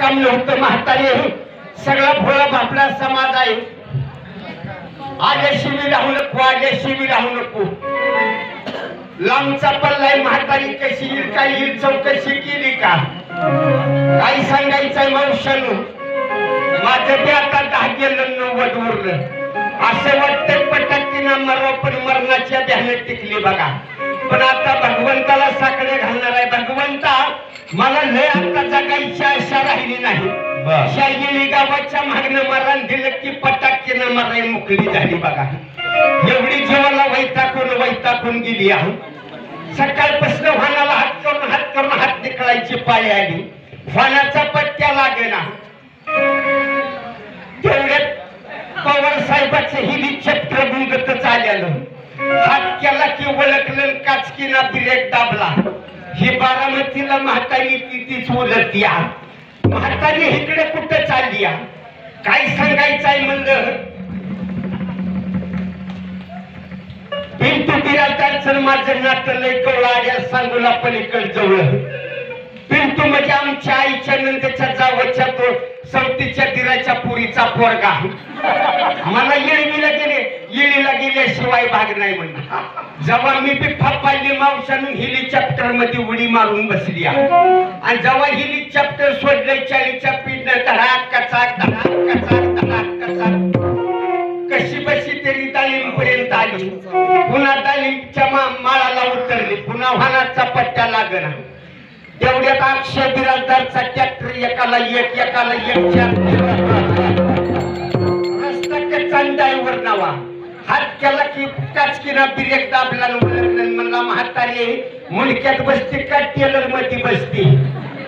काम नव्हतं. म्हातारी सगळा भोळा बापला समाज आहे. आल्याशी मी राहू नको, आल्याशी मी राहू नको. लांबचा पल्लाय म्हातारी कशी येईल काय येईल चौकशी केली का? काही सांगायचंय मावशानू, माझं ते आता 10 गेलं 90 उरलं. असं वाटतं पटाकीनं मराव पण मरणाच्या ध्यानात टिकली बघा. पण आता भगवंताला साकडे घालणार आहे. भगवंता मला लय आता जगायची आशा राहिली नाही. शाहिली गावाच्या मागणं मरण दिलं की पटाकीनं मराई मोकळी झाली बघा. एवढी जीवाला वैतागून गेली आहे. सकाळपासून वाहनाला हात करून हात निकळायची पाळी आली. वाहनाचा पट्ट्या लागेना. तेवढ्यात पवार साहेबाचं हेलिकॉप्टर गुंगतच आलेलं. हात केला की ओळखलं, काचकीला ब्रेक दाबला. ही बारामतीला म्हातारी तीच उलटती. म्हातारी इकडे कुठं चालली? काय सांगायचंय म्हणलं. पिंटू बिरादारचं माझं नातं लय कवळा सांगूला पलीकड जवळ. पिंटू म्हणजे आमच्या आईच्या नंदेच्या जावच्या तो सवतीच्या दिराच्या पुरीचा पोरगा. मला येळीला गेल्याशिवाय भाग नाही म्हणलं. जेव्हा मी बी फापायली मावशानून हेलिकॉप्टर मध्ये उडी मारून बसली. आणि जेव्हा हेलिकॉप्टर सोडलं 40च्या पीठनं धडाक कचाक धडाक कचाक धडाक कचाक कशी बशी तरी तालीम पर्यंत आली. पुन्हा तालीमच्या माळाला उतरली. पुन्हा वाहनाचा पट्ट्या लागला. तेवढ्यात अक्षय बिराजदारचा ट्रॅक्टर एकाला एक 4 रस्ता कच्चा ड्रायव्हर नावा. हात केला की काचकीना ब्रेक दाबला. म्हणला म्हातारी मुलक्यात बसती का टेलर मध्ये बसती?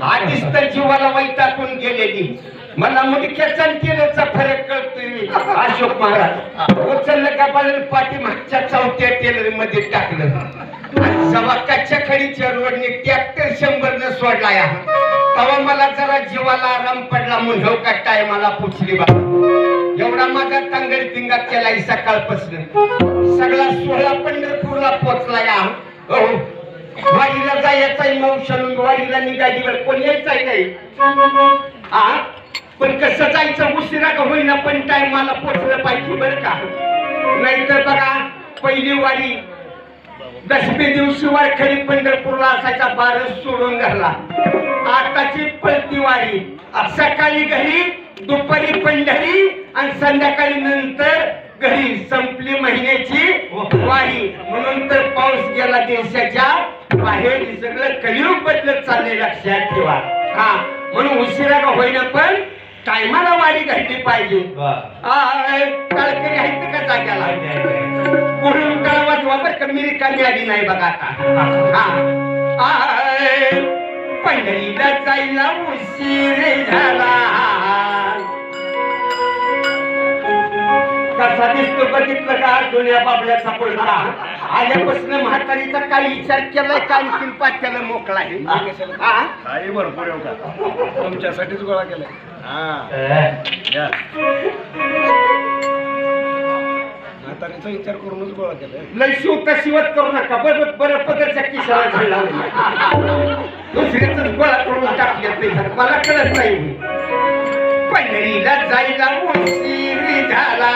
आधीच तर जीवाला वैतागून गेलेली. मला मुलक्याचा टेलरचा फरक कळतोय. अशोक महाराज उचललं का बाळून पाठीमागच्या 4थ्या टेलर मध्ये टाकलं. जेव्हा कच्च्या खडीच्या रोडने ट्रॅक्टर 100 सोडला तेव्हा मला जरा जीवाला आराम पडला. मुंढव का टायमाला पुचली बा. एवढा माझा तांगड पिंगा केलाय सकाळपासून. सगळा 16 पंढरपूरला पोचला. वाडीला जायचंय मावशानून. वाडीला निघालीवर कोण यायचंय काही? पण कसं जायचं उशिरा का होईना पण टायमाला पोचलं पाहिजे बरं का. नाहीतर बघा पहिली वारी 10व्या दिवशी वारकरी पंढरपूरला असायचा. 12 सोडून घरला. आताची पलती वारी सकाळी घरी, दुपारी पंढरी आणि संध्याकाळी नंतर घरी. संपली महिन्याची वारी. म्हणून तर पाऊस गेला देशाच्या बाहेर. सगळं कलियुग बदलत चालले लक्षात ठेवा. म्हणून उशिरा का होईना पण टायमाला वारी घडली पाहिजे. काळकरी आहेत का जाग्याला? कुठून कळवाच वापर कमी रिकामी आली नाही बघा आता. पंढरीला जायला उशीर झाला. कसा दिसतो बघितलं का जुन्या बाबल्याचा पोळा? आल्यापासून म्हातारीचा काही विचार केलाय का? आणखीन पाठ्याला मोकळा आहे. भरपूर तुमच्यासाठीच गोळा केलाय. म्हातारीचा विचार करूनच गोळा केलाय. लय शिवता शिवत करू नका. बरं पदरच्या किशाला घालला. दुसऱ्याच गोळा करून टाकले. मला कळत नाही. पंढरीला जायला उशीर झाला.